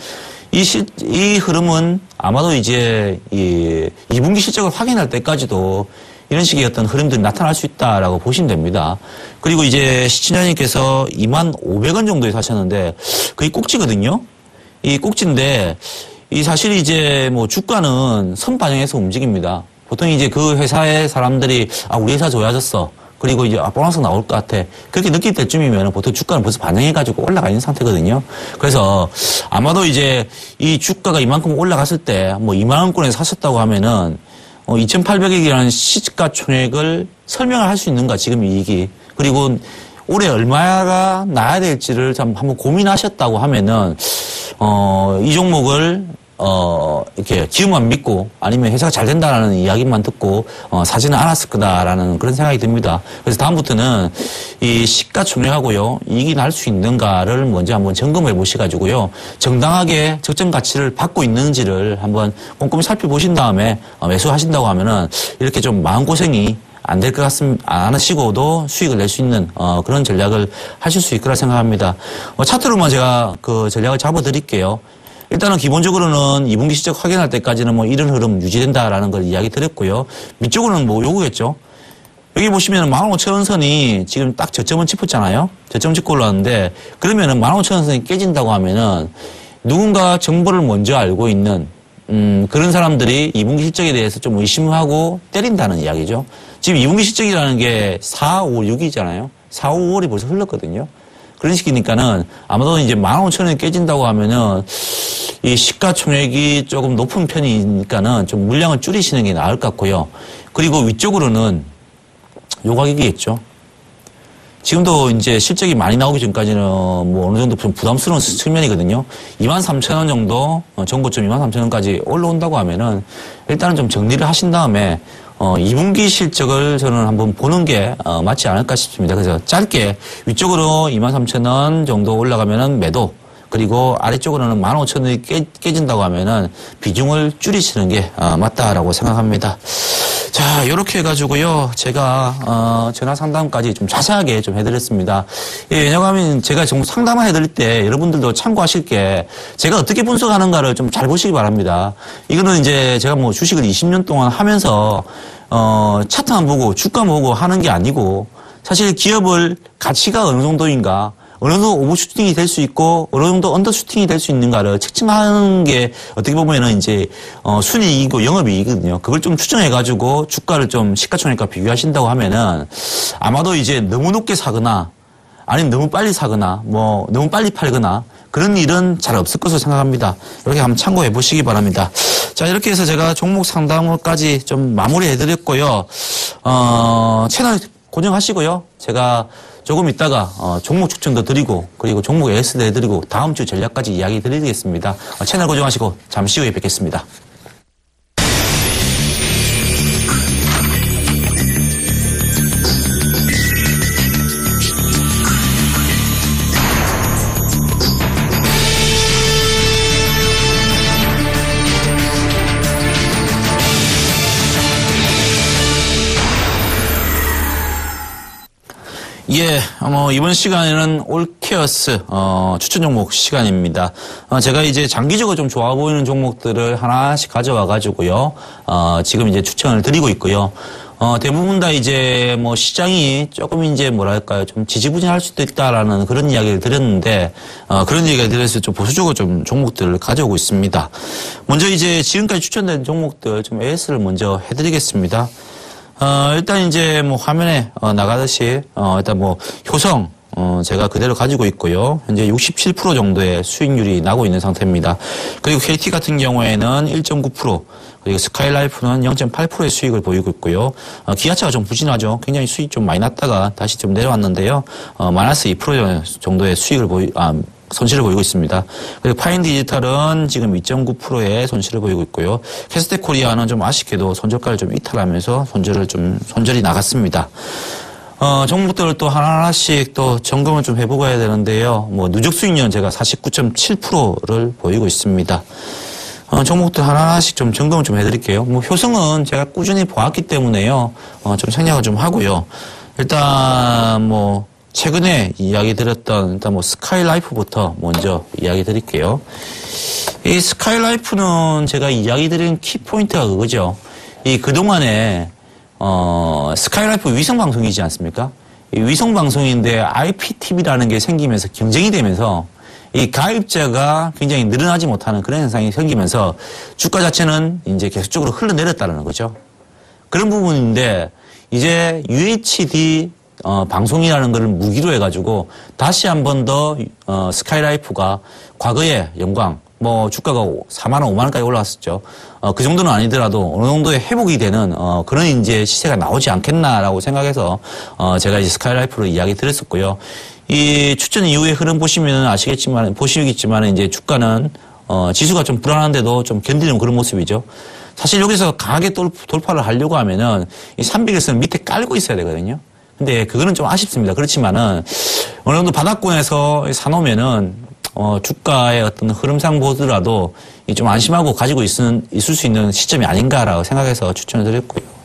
이 흐름은 아마도 이제 이 2분기 실적을 확인할 때까지도 이런 식의 어떤 흐름들이 나타날 수 있다라고 보시면 됩니다. 그리고 이제 시청자님께서 25,500원 정도에 사셨는데 그게 꼭지거든요. 이 꼭지인데 이 사실 이제 뭐 주가는 선 반영해서 움직입니다. 보통 이제 그 회사의 사람들이 우리 회사 좋아졌어. 그리고 이제 보너스 나올 것 같아. 그렇게 느낄 때쯤이면 보통 주가는 벌써 반영해가지고 올라가 있는 상태거든요. 그래서 아마도 이제 이 주가가 이만큼 올라갔을 때 뭐 2만 원권에 사셨다고 하면은 2,800억이라는 시가총액을 설명을 할 수 있는가 지금 이익이. 그리고 올해 얼마가 나야 될지를 참 한번 고민하셨다고 하면은 이 종목을 이렇게 기업만 믿고 아니면 회사가 잘 된다라는 이야기만 듣고 사지는 않았을 거다라는 그런 생각이 듭니다. 그래서 다음부터는 이 시가총액하고요 이익이 날 수 있는가를 먼저 한번 점검해 보셔가지고요 정당하게 적정 가치를 받고 있는지를 한번 꼼꼼히 살펴보신 다음에 매수하신다고 하면은 이렇게 좀 마음고생이 안 될 것 같습니다. 안 하시고도 수익을 낼 수 있는 그런 전략을 하실 수 있을 거라 생각합니다. 차트로만 제가 그 전략을 잡아 드릴게요. 일단은 기본적으로는 2분기 실적 확인할 때까지는 뭐 이런 흐름 유지된다라는 걸 이야기 드렸고요. 밑쪽으로는 뭐 요거겠죠. 여기 보시면 15,000원 선이 지금 딱 저점을 짚었잖아요. 저점 짚고 올라왔는데 그러면은 15,000원 선이 깨진다고 하면은 누군가 정보를 먼저 알고 있는 그런 사람들이 2분기 실적에 대해서 좀 의심하고 때린다는 이야기죠. 지금 2분기 실적이라는 게 4, 5, 6이잖아요. 4, 5, 5월이 벌써 흘렀거든요. 그런 식이니까는 아마도 이제 15,000원이 깨진다고 하면은 이 시가총액이 조금 높은 편이니까는 좀 물량을 줄이시는 게 나을 것 같고요. 그리고 위쪽으로는 요 가격이겠죠. 지금도 이제 실적이 많이 나오기 전까지는 뭐 어느 정도 좀 부담스러운 측면이거든요. 23,000원 정도, 정고점 23,000원까지 올라온다고 하면은 일단은 좀 정리를 하신 다음에 2분기 실적을 저는 한번 보는 게 맞지 않을까 싶습니다. 그래서 짧게 위쪽으로 23,000원 정도 올라가면은 매도, 그리고 아래쪽으로는 15,000원이 깨진다고 하면은 비중을 줄이시는 게 맞다라고 생각합니다. 자, 요렇게 해가지고요. 제가, 전화 상담까지 좀 자세하게 좀 해드렸습니다. 예, 왜냐하면 제가 좀 상담을 해드릴 때 여러분들도 참고하실 게 제가 어떻게 분석하는가를 좀 잘 보시기 바랍니다. 이거는 이제 제가 뭐 주식을 20년 동안 하면서 차트만 보고 주가만 보고 하는 게 아니고 사실 기업을 가치가 어느 정도인가 어느 정도 오버슈팅이 될 수 있고 어느 정도 언더슈팅이 될 수 있는가를 측정하는 게 어떻게 보면은 이제 순이익이고 영업이익이거든요. 그걸 좀 추정해가지고 주가를 좀 시가총액과 비교하신다고 하면은 아마도 이제 너무 높게 사거나 아니면 너무 빨리 사거나 뭐 너무 빨리 팔거나 그런 일은 잘 없을 것으로 생각합니다. 이렇게 한번 참고해 보시기 바랍니다. 자, 이렇게 해서 제가 종목 상담까지 좀 마무리해 드렸고요. 채널 고정하시고요. 제가 조금 있다가 종목 추천도 드리고 그리고 종목 AS도 해드리고 다음 주 전략까지 이야기 드리겠습니다. 채널 고정하시고 잠시 후에 뵙겠습니다. 예, 이번 시간에는 올케어스, 추천 종목 시간입니다. 제가 이제 장기적으로 좀 좋아 보이는 종목들을 하나씩 가져와가지고요, 지금 이제 추천을 드리고 있고요. 대부분 다 이제 뭐 시장이 조금 이제 뭐랄까요, 좀 지지부진할 수도 있다라는 그런 이야기를 드렸는데, 그런 얘기를 드려서 좀 보수적으로 좀 종목들을 가져오고 있습니다. 먼저 이제 지금까지 추천된 종목들 좀 AS를 먼저 해드리겠습니다. 일단 이제 뭐 화면에 나가듯이 일단 뭐 효성 제가 그대로 가지고 있고요. 현재 67% 정도의 수익률이 나고 있는 상태입니다. 그리고 KT 같은 경우에는 1.9%, 그리고 스카이라이프는 0.8%의 수익을 보이고 있고요. 기아차가 좀 부진하죠. 굉장히 수익 좀 많이 났다가 다시 좀 내려왔는데요. 마이너스 2% 정도의 수익을 손실을 보이고 있습니다. 그리고 파인디지털은 지금 2.9%의 손실을 보이고 있고요. 캐스텍 코리아는 좀 아쉽게도 손절가를 좀 이탈하면서 손절이 나갔습니다. 종목들을 또 하나하나씩 또 점검을 좀 해보고 해야 되는데요. 뭐 누적 수익률은 제가 49.7%를 보이고 있습니다. 종목들 하나하나씩 좀 점검을 좀 해드릴게요. 뭐 효성은 제가 꾸준히 보았기 때문에요. 좀 생략을 좀 하고요. 일단 뭐 최근에 이야기 드렸던 일단 뭐 스카이라이프부터 먼저 이야기 드릴게요. 이 스카이라이프는 제가 이야기 드린 키포인트가 그거죠. 그동안에 스카이라이프 위성방송이지 않습니까? 이 위성방송인데 IPTV라는 게 생기면서 경쟁이 되면서 이 가입자가 굉장히 늘어나지 못하는 그런 현상이 생기면서 주가 자체는 이제 계속적으로 흘러내렸다는 거죠. 그런 부분인데 이제 UHD 방송이라는 것을 무기로 해가지고 다시 한 번 더 스카이라이프가 과거의 영광, 뭐 주가가 4만 원, 5만 원까지 올라왔었죠. 그 정도는 아니더라도 어느 정도의 회복이 되는 그런 이제 시세가 나오지 않겠나라고 생각해서 제가 이제 스카이라이프로 이야기 드렸었고요. 이 추천 이후의 흐름 보시면 보시겠지만 이제 주가는 지수가 좀 불안한데도 좀 견디는 그런 모습이죠. 사실 여기서 강하게 돌파를 하려고 하면은 이 300일선을 밑에 깔고 있어야 되거든요. 근데 그거는 좀 아쉽습니다. 그렇지만은 어느 정도 바닥권에서 사놓으면은 주가의 어떤 흐름상 보더라도 좀 안심하고 가지고 있을 수 있는 시점이 아닌가라고 생각해서 추천을 드렸고요.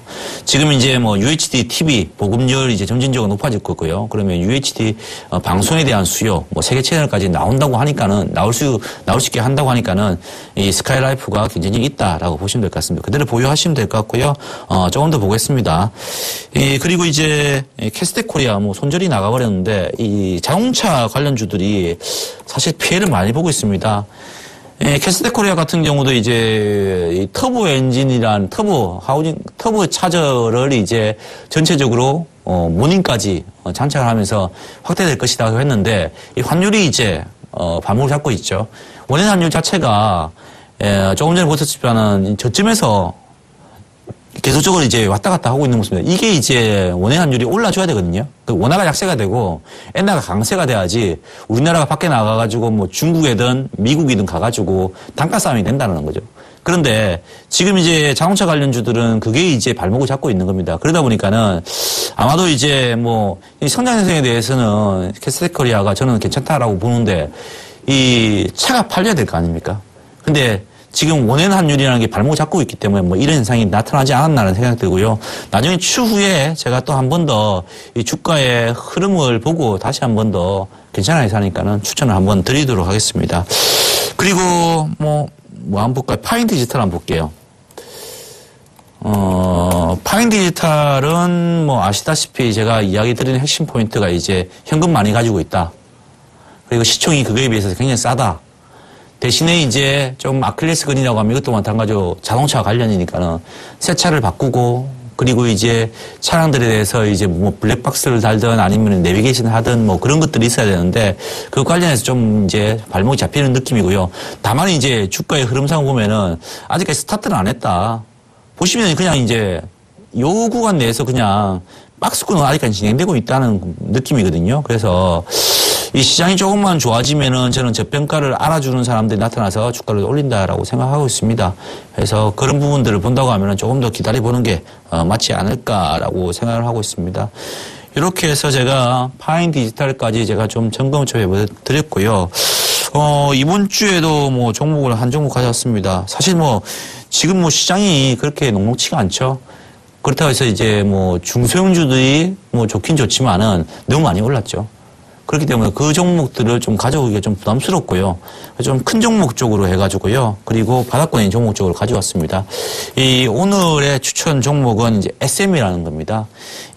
지금 이제 뭐 UHD TV 보급률이 이제 점진적으로 높아질 거고요. 그러면 UHD 방송에 대한 수요, 뭐 세계 채널까지 나온다고 하니까는 나올 수 있게 한다고 하니까는 이 스카이라이프가 굉장히 있다라고 보시면 될 것 같습니다. 그대로 보유하시면 될 것 같고요. 조금 더 보겠습니다. 그리고 이제 캐스텍 코리아 뭐 손절이 나가버렸는데 이 자동차 관련주들이 사실 피해를 많이 보고 있습니다. 캐스텍 코리아 같은 경우도 이제 이 터보 엔진이란 터보 차저를 이제 전체적으로 모닝까지 장착을 하면서 확대될 것이라고 했는데 이 환율이 이제 발목을 잡고 있죠. 원엔 환율 자체가 조금 전에 보셨지만은 저쯤에서 계속적으로 이제 왔다 갔다 하고 있는 모습입니다. 이게 이제 원화 환율이 올라줘야 되거든요. 원화가 약세가 되고 엔화가 강세가 돼야지 우리나라가 밖에 나가가지고 뭐 중국이든 미국이든 가가지고 단가 싸움이 된다는 거죠. 그런데 지금 이제 자동차 관련주들은 그게 이제 발목을 잡고 있는 겁니다. 그러다 보니까는 아마도 이제 뭐 이 성장 현상에 대해서는 캐스텍 코리아가 저는 괜찮다라고 보는데 이 차가 팔려야 될 거 아닙니까? 근데 지금 원엔 환율이라는 게 발목을 잡고 있기 때문에 뭐 이런 현상이 나타나지 않았나라는 생각이 들고요. 나중에 추후에 제가 또 한 번 더 이 주가의 흐름을 보고 다시 한 번 더 괜찮아야 하니까는 추천을 한번 드리도록 하겠습니다. 그리고 뭐 한번 볼까요? 파인디지털 한번 볼게요. 파인디지털은 뭐 아시다시피 제가 이야기 드리는 핵심 포인트가 이제 현금 많이 가지고 있다. 그리고 시총이 그거에 비해서 굉장히 싸다. 대신에 이제 좀 아킬레스건이라고 하면 이것도 마찬가지로 자동차 관련이니까는 새 차를 바꾸고 그리고 이제 차량들에 대해서 이제 뭐 블랙박스를 달든 아니면 내비게이션 하든 뭐 그런 것들이 있어야 되는데 그 관련해서 좀 이제 발목이 잡히는 느낌이고요. 다만 이제 주가의 흐름상 보면은 아직까지 스타트는 안 했다. 보시면 그냥 이제 요 구간 내에서 그냥 박스권은 아직까지 진행되고 있다는 느낌이거든요. 그래서 이 시장이 조금만 좋아지면은 저는 저평가를 알아주는 사람들이 나타나서 주가를 올린다라고 생각하고 있습니다. 그래서 그런 부분들을 본다고 하면은 조금 더 기다려보는 게 맞지 않을까라고 생각을 하고 있습니다. 이렇게 해서 제가 파인 디지털까지 제가 좀 점검을 좀 해드렸고요. 이번 주에도 뭐 종목을 한 종목 가져왔습니다. 사실 뭐 지금 뭐 시장이 그렇게 녹록치가 않죠. 그렇다고 해서 이제 뭐 중소형주들이 뭐 좋긴 좋지만은 너무 많이 올랐죠. 그렇기 때문에 그 종목들을 좀 가져오기가 좀 부담스럽고요. 좀 큰 종목 쪽으로 해가지고요. 그리고 바닥권인 종목 쪽으로 가져왔습니다. 이 오늘의 추천 종목은 이제 SM이라는 겁니다.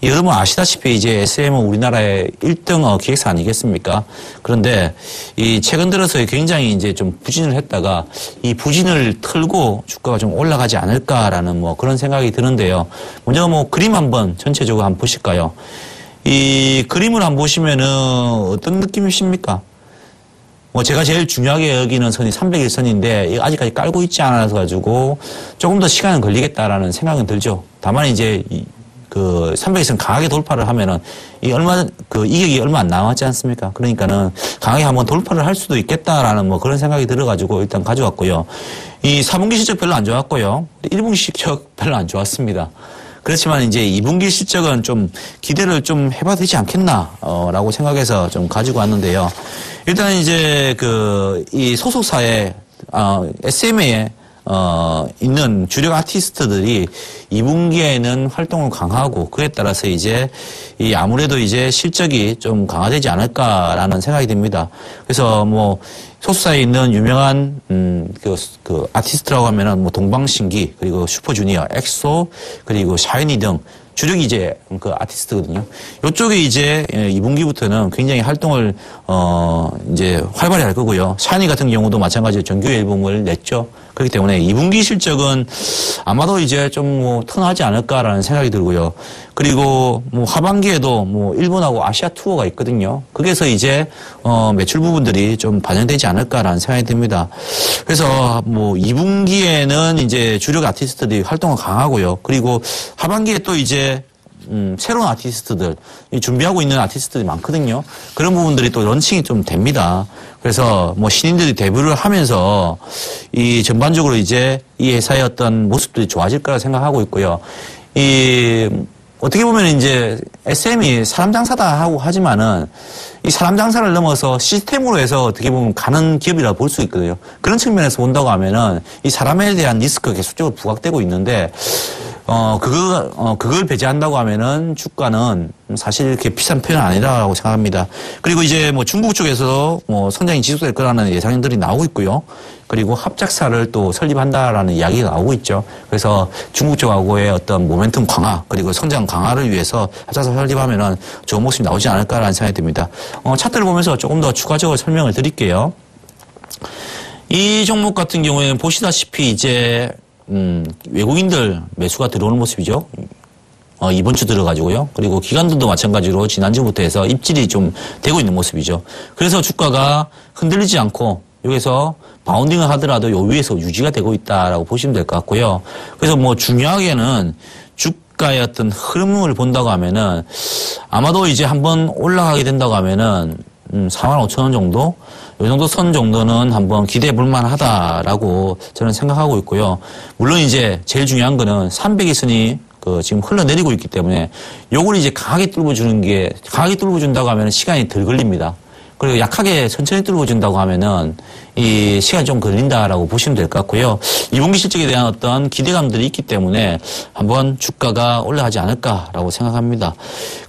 여러분 아시다시피 이제 SM은 우리나라의 1등 기획사 아니겠습니까? 그런데 이 최근 들어서 굉장히 이제 좀 부진을 했다가 이 부진을 털고 주가가 좀 올라가지 않을까라는 뭐 그런 생각이 드는데요. 먼저 뭐 그림 한번 전체적으로 한번 보실까요? 이 그림을 한번 보시면은 어떤 느낌이십니까? 뭐 제가 제일 중요하게 여기는 선이 301선인데 아직까지 깔고 있지 않아서 가지고 조금 더 시간은 걸리겠다라는 생각은 들죠. 다만 이제 그 301선 강하게 돌파를 하면은 이 이격이 얼마 안 남았지 않습니까? 그러니까는 강하게 한번 돌파를 할 수도 있겠다라는 뭐 그런 생각이 들어가지고 일단 가져왔고요. 이 4분기 실적 별로 안 좋았고요. 1분기 실적 별로 안 좋았습니다. 그렇지만 이제 2분기 실적은 좀 기대를 좀 해봐도 되지 않겠나, 라고 생각해서 좀 가지고 왔는데요. 일단 이제 이 소속사의, SMA에, 있는 주력 아티스트들이 2분기에는 활동을 강화하고 그에 따라서 이제 아무래도 이제 실적이 좀 강화되지 않을까라는 생각이 듭니다. 그래서 뭐 소속사에 있는 유명한 그 아티스트라고 하면은 뭐 동방신기 그리고 슈퍼주니어, 엑소 그리고 샤이니 등 주력이 이제 그 아티스트거든요. 요쪽에 이제 2분기부터는 굉장히 활동을 이제 활발히 할 거고요. 샤이니 같은 경우도 마찬가지로 정규 앨범을 냈죠. 그렇기 때문에 2분기 실적은 아마도 이제 좀 뭐 턴하지 않을까라는 생각이 들고요. 그리고 뭐 하반기에도 뭐 일본하고 아시아 투어가 있거든요. 거기에서 이제 매출 부분들이 좀 반영되지 않을까라는 생각이 듭니다. 그래서 뭐 2분기에는 이제 주력 아티스트들이 활동을 강하고요. 그리고 하반기에 또 이제 새로운 아티스트들, 준비하고 있는 아티스트들이 많거든요. 그런 부분들이 또 런칭이 좀 됩니다. 그래서 뭐 신인들이 데뷔를 하면서 이 전반적으로 이제 이 회사의 어떤 모습들이 좋아질 거라 생각하고 있고요. 어떻게 보면 이제 SM이 사람 장사다 하고 하지만은 이 사람 장사를 넘어서 시스템으로 해서 어떻게 보면 가는 기업이라 볼 수 있거든요. 그런 측면에서 본다고 하면은 이 사람에 대한 리스크가 계속적으로 부각되고 있는데 그걸 배제한다고 하면은 주가는 사실 이렇게 비싼 편은 아니라고 생각합니다. 그리고 이제 뭐 중국 쪽에서 뭐 성장이 지속될 거라는 예상들이 나오고 있고요. 그리고 합작사를 또 설립한다라는 이야기가 나오고 있죠. 그래서 중국 쪽하고의 어떤 모멘텀 강화 그리고 성장 강화를 위해서 합작사 설립하면은 좋은 모습이 나오지 않을까라는 생각이 듭니다. 차트를 보면서 조금 더 추가적으로 설명을 드릴게요. 이 종목 같은 경우에는 보시다시피 이제 외국인들 매수가 들어오는 모습이죠. 이번 주 들어가지고요. 그리고 기관들도 마찬가지로 지난주부터 해서 입질이 좀 되고 있는 모습이죠. 그래서 주가가 흔들리지 않고 여기서 바운딩을 하더라도 요 위에서 유지가 되고 있다라고 보시면 될 것 같고요. 그래서 뭐 중요하게는 주가의 어떤 흐름을 본다고 하면은 아마도 이제 한번 올라가게 된다고 하면은 45,000원 정도? 이 정도 선 정도는 한번 기대해 볼 만하다라고 저는 생각하고 있고요. 물론 이제 제일 중요한 거는 300일선이 지금 흘러내리고 있기 때문에 요걸 이제 강하게 뚫어준다고 하면 시간이 덜 걸립니다. 그리고 약하게 천천히 뚫어준다고 하면은 이 시간이 좀 걸린다라고 보시면 될 것 같고요. 2분기 실적에 대한 어떤 기대감들이 있기 때문에 한번 주가가 올라가지 않을까라고 생각합니다.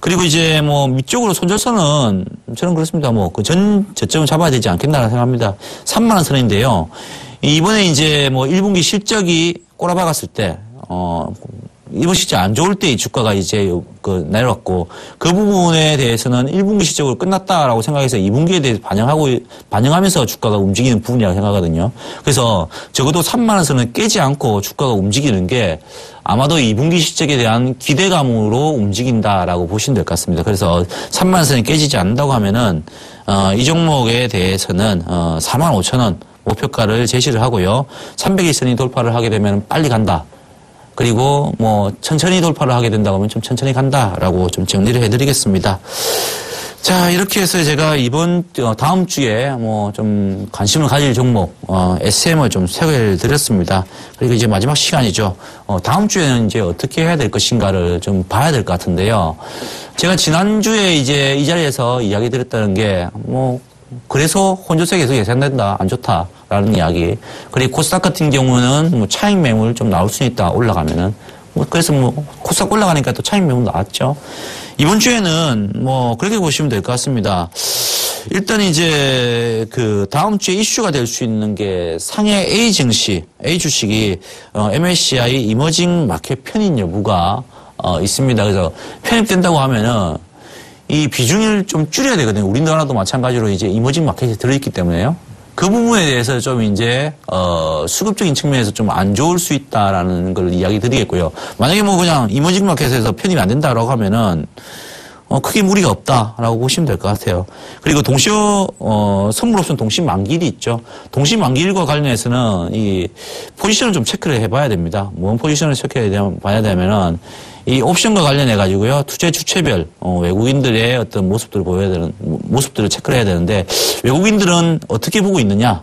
그리고 이제 뭐 밑쪽으로 손절선은 저는 그렇습니다. 뭐 그 저점을 잡아야 되지 않겠나라고 생각합니다. 3만원 선인데요. 이번에 이제 뭐 1분기 실적이 꼬라박았을 때, 이번 실적 안 좋을 때 이 주가가 이제 내려왔고 그 부분에 대해서는 1분기 실적으로 끝났다라고 생각해서 2분기에 대해서 반영하면서 주가가 움직이는 부분이라고 생각하거든요. 그래서 적어도 3만 원선은 깨지 않고 주가가 움직이는 게 아마도 2분기 실적에 대한 기대감으로 움직인다라고 보시면 될 것 같습니다. 그래서 3만 원선이 깨지지 않는다고 하면은 이 종목에 대해서는 4만 5천 원 목표가를 제시를 하고요. 300일선이 돌파를 하게 되면 빨리 간다. 그리고 뭐 천천히 돌파를 하게 된다고 하면 좀 천천히 간다라고 좀 정리를 해드리겠습니다. 자, 이렇게 해서 제가 다음 주에 뭐 좀 관심을 가질 종목, SM을 좀 소개를 드렸습니다. 그리고 이제 마지막 시간이죠. 다음 주에는 이제 어떻게 해야 될 것인가를 좀 봐야 될 것 같은데요. 제가 지난주에 이제 이 자리에서 이야기 드렸다는 게 그래서 혼조세 계속 예상된다. 안 좋다라는 이야기. 그리고 코스닥 같은 경우는 뭐 차익 매물 좀 나올 수 있다. 올라가면은. 그래서 코스닥 올라가니까 또 차익 매물 나왔죠. 이번 주에는 그렇게 보시면 될 것 같습니다. 일단 이제 다음 주에 이슈가 될 수 있는 게 상해 A 증시, A 주식이 MSCI 이머징 마켓 편입 여부가 있습니다. 그래서 편입된다고 하면은 이 비중을 좀 줄여야 되거든요. 우리나라도 마찬가지로 이제 이머징 마켓에 들어있기 때문에요. 그 부분에 대해서 좀 이제, 수급적인 측면에서 좀 안 좋을 수 있다라는 걸 이야기 드리겠고요. 만약에 그냥 이머징 마켓에서 편입이 안 된다라고 하면은, 크게 무리가 없다라고 보시면 될 것 같아요. 그리고 선물 옵션 동시 만기일이 있죠. 동시 만기일과 관련해서는 이 포지션을 좀 체크를 해봐야 됩니다. 뭔 포지션을 체크해봐야 되면은, 이 옵션과 관련해 가지고요. 투자 주체별 외국인들의 어떤 모습들을 체크를 해야 되는데 외국인들은 어떻게 보고 있느냐?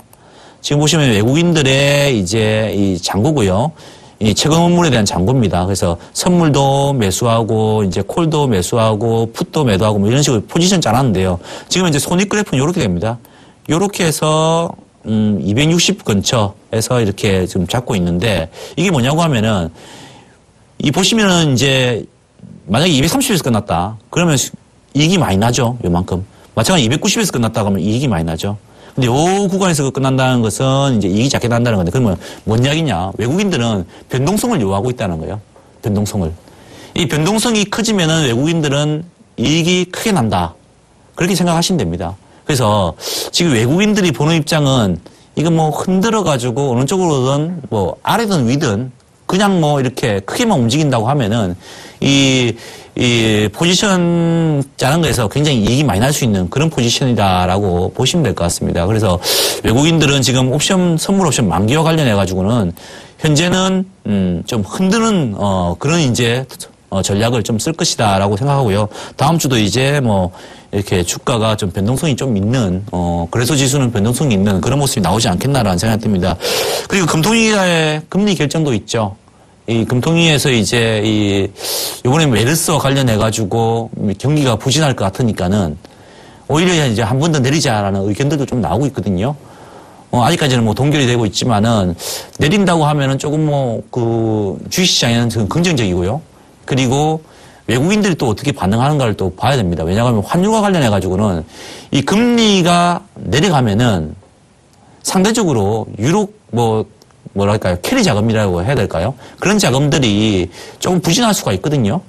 지금 보시면 외국인들의 이제 이 잔고고요. 이 채권 업물에 대한 잔고입니다. 그래서 선물도 매수하고 이제 콜도 매수하고 풋도 매도하고 이런 식으로 포지션 짜놨는데요. 지금 이제 손익 그래프는 이렇게 됩니다. 이렇게 해서 260 근처에서 이렇게 지금 잡고 있는데 이게 뭐냐고 하면은 이 보시면은 이제 만약에 230에서 끝났다. 그러면 이익이 많이 나죠. 요만큼. 마찬가지로 290에서 끝났다 그러면 이익이 많이 나죠. 근데 요 구간에서 끝난다는 것은 이제 이익이 작게 난다는 건데 그러면 뭔 이야기냐? 외국인들은 변동성을 요하고 있다는 거예요. 변동성을. 이 변동성이 커지면은 외국인들은 이익이 크게 난다. 그렇게 생각하시면 됩니다. 그래서 지금 외국인들이 보는 입장은 이거 흔들어 가지고 어느 쪽으로든 아래든 위든 그냥 이렇게 크게만 움직인다고 하면은 이 포지션 짜는 거에서 굉장히 이익이 많이 날 수 있는 그런 포지션이다라고 보시면 될 것 같습니다. 그래서 외국인들은 지금 선물 옵션 만기와 관련해 가지고는 현재는 좀 흔드는 그런 이제 전략을 좀 쓸 것이다라고 생각하고요. 다음 주도 이제 이렇게 주가가 좀 변동성이 좀 있는 그래서 지수는 변동성이 있는 그런 모습이 나오지 않겠나라는 생각이 듭니다. 그리고 금통위의 금리 결정도 있죠. 이 금통위에서 이제 이번에 메르스와 관련해 가지고 경기가 부진할 것 같으니까는 오히려 이제 한 번 더 내리자라는 의견들도 좀 나오고 있거든요. 아직까지는 동결이 되고 있지만은 내린다고 하면은 조금 주식시장에는 지금 긍정적이고요. 그리고 외국인들이 또 어떻게 반응하는가를 또 봐야 됩니다. 왜냐하면 환율과 관련해 가지고는 이 금리가 내려가면은 상대적으로 캐리 자금이라고 해야 될까요? 그런 자금들이 조금 부진할 수가 있거든요.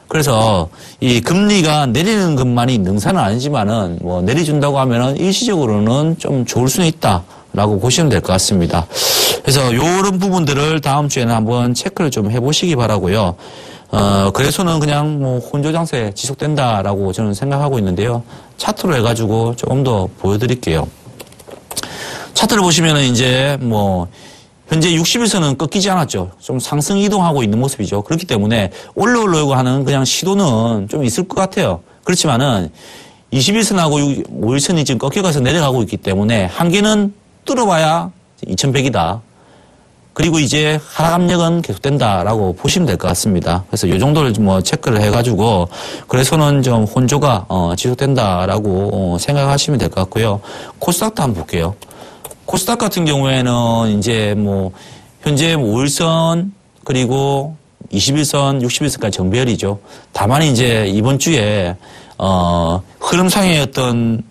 그래서 이 금리가 내리는 것만이 능사는 아니지만은 내려준다고 하면은 일시적으로는 좀 좋을 수는 있다라고 보시면 될 것 같습니다. 그래서 이런 부분들을 다음 주에는 한번 체크를 좀 해보시기 바라고요. 그래서는 그냥 혼조 장세 지속된다라고 저는 생각하고 있는데요. 차트로 해가지고 조금 더 보여드릴게요. 차트를 보시면은 이제 현재 60일선은 꺾이지 않았죠. 좀 상승 이동하고 있는 모습이죠. 그렇기 때문에 올라오려고 하는 그냥 시도는 좀 있을 것 같아요. 그렇지만은 21선하고 5일선이 지금 꺾여가서 내려가고 있기 때문에 한계는 뚫어봐야 2100이다. 그리고 이제 하락 압력은 계속된다라고 보시면 될 것 같습니다. 그래서 이 정도를 체크를 해가지고 그래서는 좀 혼조가 지속된다라고 생각하시면 될 것 같고요. 코스닥도 한번 볼게요. 코스닥 같은 경우에는 이제 현재 5일선 그리고 21선, 60일선까지 정배열이죠. 다만 이제 이번 주에 흐름상의 어떤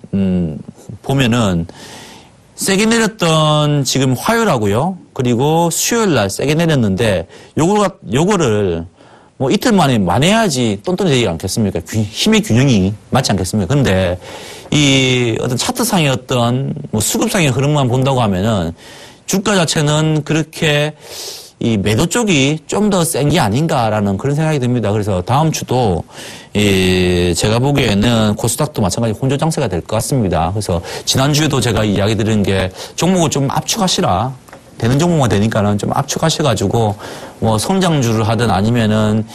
보면은 세게 내렸던 지금 화요일하고요. 그리고 수요일 날 세게 내렸는데 요거를 뭐 이틀 만에 만회해야지 똔똔해지지 않겠습니까? 힘의 균형이 맞지 않겠습니까? 근데 이 어떤 차트상의 어떤 뭐 수급상의 흐름만 본다고 하면은 주가 자체는 그렇게 이 매도 쪽이 좀 더 센 게 아닌가라는 그런 생각이 듭니다. 그래서 다음 주도 제가 보기에는 코스닥도 마찬가지 혼조 장세가 될 것 같습니다. 그래서 지난주에도 제가 이야기 드린 게 종목을 좀 압축하시라. 되는 종목만 되니까는 좀 압축하셔가지고 뭐 성장주를 하든 아니면은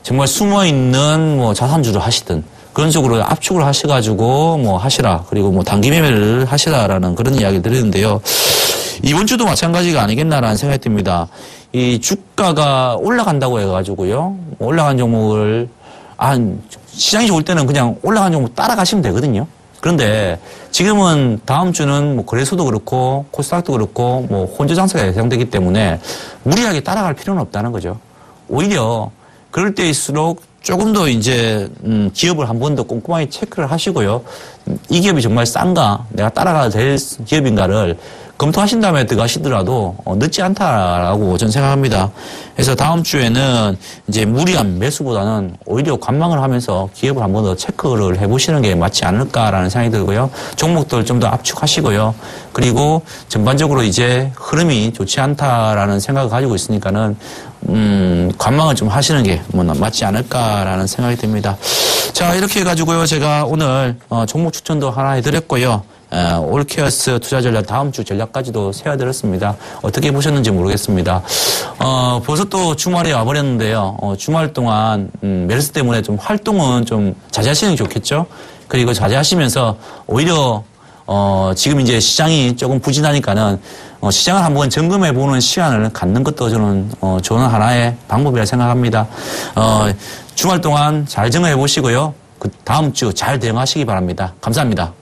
정말 숨어있는 뭐 자산주를 하시든 그런 식으로 압축을 하셔가지고 뭐 하시라. 그리고 뭐 단기 매매를 하시라라는 그런 이야기 드리는데요. 이번 주도 마찬가지가 아니겠나라는 생각이 듭니다. 이 주가가 올라간다고 해가지고요. 올라간 종목을, 시장이 좋을 때는 그냥 올라간 종목 따라가시면 되거든요. 그런데 지금은 다음 주는 뭐 거래소도 그렇고 코스닥도 그렇고 뭐 혼조 장세가 예상되기 때문에 무리하게 따라갈 필요는 없다는 거죠. 오히려 그럴 때일수록 조금 더 이제 기업을 한 번 더 꼼꼼하게 체크를 하시고요. 이 기업이 정말 싼가, 내가 따라가도 될 기업인가를 검토하신 다음에 들어가시더라도 늦지 않다라고 저는 생각합니다. 그래서 다음 주에는 이제 무리한 매수보다는 오히려 관망을 하면서 기업을 한 번 더 체크를 해보시는 게 맞지 않을까라는 생각이 들고요. 종목들 좀 더 압축하시고요. 그리고 전반적으로 이제 흐름이 좋지 않다라는 생각을 가지고 있으니까는 관망을 좀 하시는 게 뭐 맞지 않을까라는 생각이 듭니다. 자, 이렇게 해가지고요. 제가 오늘 종목 추천도 하나 해드렸고요. 올케어스 투자 전략 다음 주 전략까지도 세워드렸습니다. 어떻게 보셨는지 모르겠습니다. 벌써 또 주말이 와버렸는데요. 주말 동안 메르스 때문에 좀 활동은 좀 자제하시는 게 좋겠죠. 그리고 자제하시면서 오히려 지금 이제 시장이 조금 부진하니까는 시장을 한번 점검해보는 시간을 갖는 것도 저는 좋은 하나의 방법이라 생각합니다. 주말 동안 잘 점검해 보시고요. 그 다음 주 잘 대응하시기 바랍니다. 감사합니다.